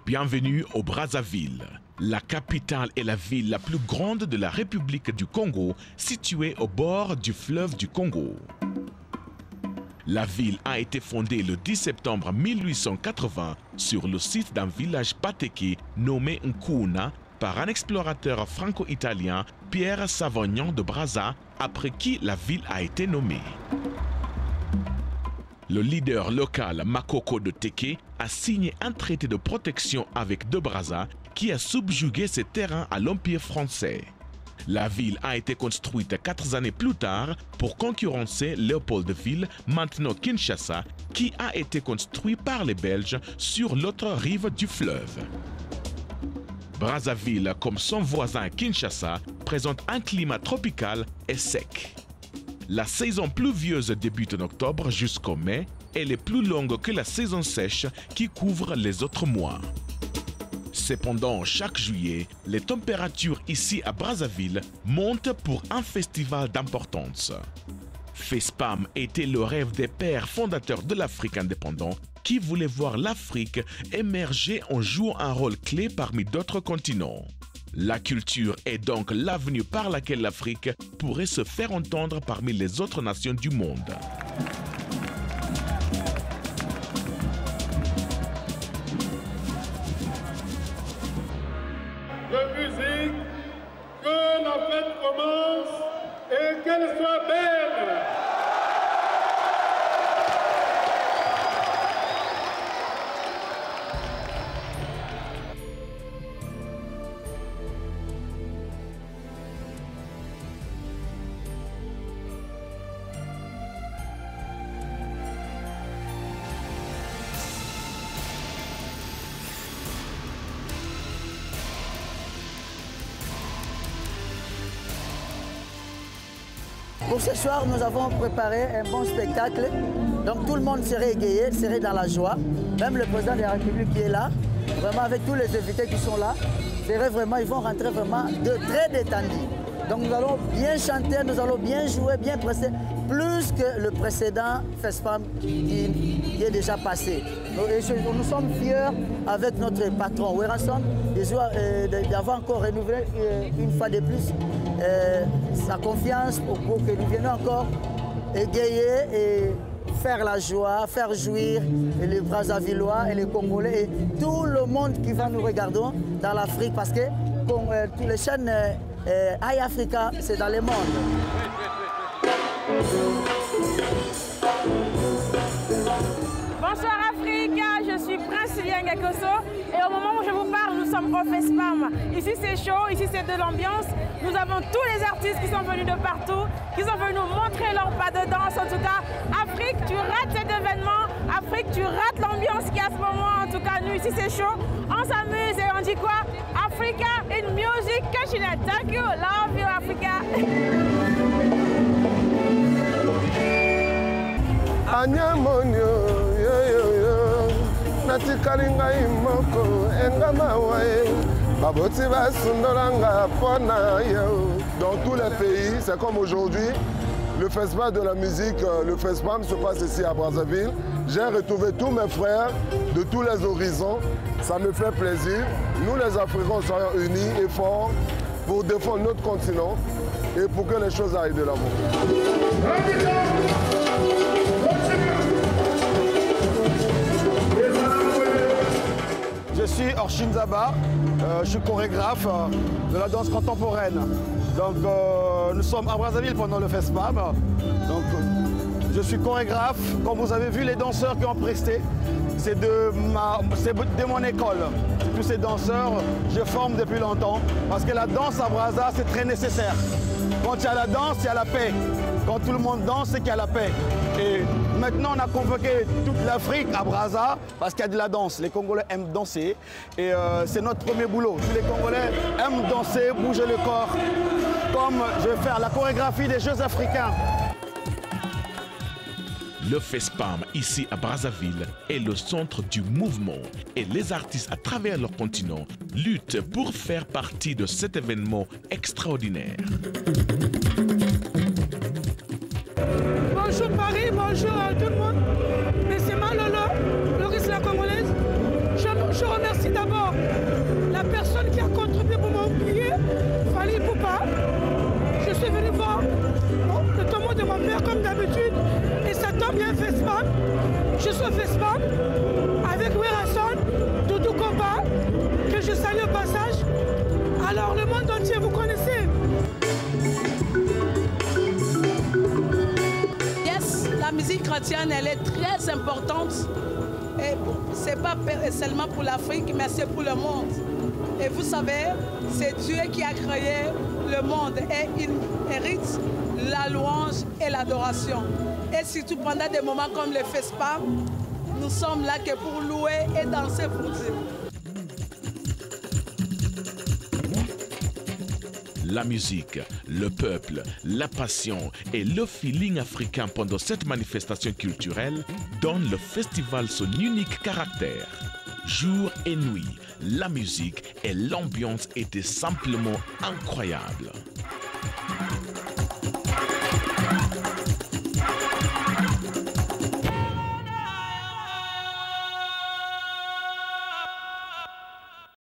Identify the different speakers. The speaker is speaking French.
Speaker 1: Bienvenue au Brazzaville, la capitale et la ville la plus grande de la République du Congo, située au bord du fleuve du Congo. La ville a été fondée le 10 septembre 1880 sur le site d'un village patéqué nommé Nkuna par un explorateur franco-italien, Pierre Savognon de Brazza, après qui la ville a été nommée. Le leader local Makoko de Teke a signé un traité de protection avec de Brazza qui a subjugué ces terrains à l'Empire français. La ville a été construite 4 années plus tard pour concurrencer Léopoldville, maintenant Kinshasa, qui a été construit par les Belges sur l'autre rive du fleuve. Brazzaville, comme son voisin Kinshasa, présente un climat tropical et sec. La saison pluvieuse débute en octobre jusqu'au mai. Elle est plus longue que la saison sèche qui couvre les autres mois. Cependant, chaque juillet, les températures ici à Brazzaville montent pour un festival d'importance. FESPAM était le rêve des pères fondateurs de l'Afrique indépendante qui voulaient voir l'Afrique émerger en jouant un rôle clé parmi d'autres continents. La culture est donc l'avenue par laquelle l'Afrique pourrait se faire entendre parmi les autres nations du monde.
Speaker 2: De musique, que la fête commence et qu'elle soit belle.
Speaker 3: Pour ce soir, nous avons préparé un bon spectacle. Donc tout le monde serait égayé, serait dans la joie. Même le président de la République qui est là, vraiment avec tous les invités qui sont là, ils vont rentrer vraiment très détendus. Donc nous allons bien chanter, nous allons bien jouer, bien presser, plus que le précédent FESPAM qui est déjà passé. Nous sommes fiers avec notre patron Weranson d'avoir encore renouvelé une fois de plus sa confiance pour que nous venions encore égayer et faire la joie, faire jouir les Brazzavillois et les Congolais et tout le monde qui va nous regarder dans l'Afrique parce que toutes les chaînes Eye Africa, c'est dans le monde.
Speaker 4: Bonsoir Afrique, je suis Prince Lianga Koso et au moment où je vous parle, nous sommes au FESPAM. Ici c'est chaud, ici c'est de l'ambiance. Nous avons tous les artistes qui sont venus de partout, qui sont venus nous montrer leur pas de danse. En tout cas, Afrique, tu rates cet événement. Afrique, tu rates l'ambiance qu'il y a à ce moment. En tout cas, nous ici c'est chaud. On s'amuse et on dit quoi? Africa in music, Kachina. Thank you, love you Africa.
Speaker 5: Anyamonyo, natikalinga imoko, engama wae, baboti basundolanga pona yo. Dans tous les pays, c'est comme aujourd'hui, le festival de la musique, le FESPAM se passe ici à Brazzaville. J'ai retrouvé tous mes frères de tous les horizons. Ça me fait plaisir. Nous les Africains soyons unis et forts pour défendre notre continent et pour que les choses aillent de l'avant.
Speaker 6: Je suis Orshin Zaba, je suis chorégraphe de la danse contemporaine. Donc nous sommes à Brazzaville pendant le FESPAM. Donc je suis chorégraphe, comme vous avez vu les danseurs qui ont presté, c'est de mon école. Tous ces danseurs, je forme depuis longtemps parce que la danse à Brazza c'est très nécessaire. Quand il y a la danse, il y a la paix. Quand tout le monde danse, c'est qu'il y a la paix. Et maintenant, on a convoqué toute l'Afrique à Brazza parce qu'il y a de la danse. Les Congolais aiment danser et c'est notre premier boulot. Tous les Congolais aiment danser, bouger le corps. Comme je vais faire la chorégraphie des Jeux africains.
Speaker 1: Le FESPAM, ici à Brazzaville, est le centre du mouvement et les artistes à travers leur continent luttent pour faire partie de cet événement extraordinaire.
Speaker 7: Bonjour Paris, bonjour à tout le monde. Mais c'est Malolo, Loris la Congolaise. Je remercie d'abord Je suis au FESPAM avec Werason, Doudou Koba, que je salue au passage. Alors le monde entier, vous connaissez.
Speaker 8: Yes, la musique chrétienne, elle est très importante. Et ce n'est pas seulement pour l'Afrique, mais c'est pour le monde. Et vous savez, c'est Dieu qui a créé le monde et il mérite la louange et l'adoration. Et surtout pendant des moments comme le FESPAM, nous sommes là que pour louer et danser pour Dieu.
Speaker 1: La musique, le peuple, la passion et le feeling africain pendant cette manifestation culturelle donnent le festival son unique caractère. Jour et nuit, la musique et l'ambiance étaient simplement incroyables.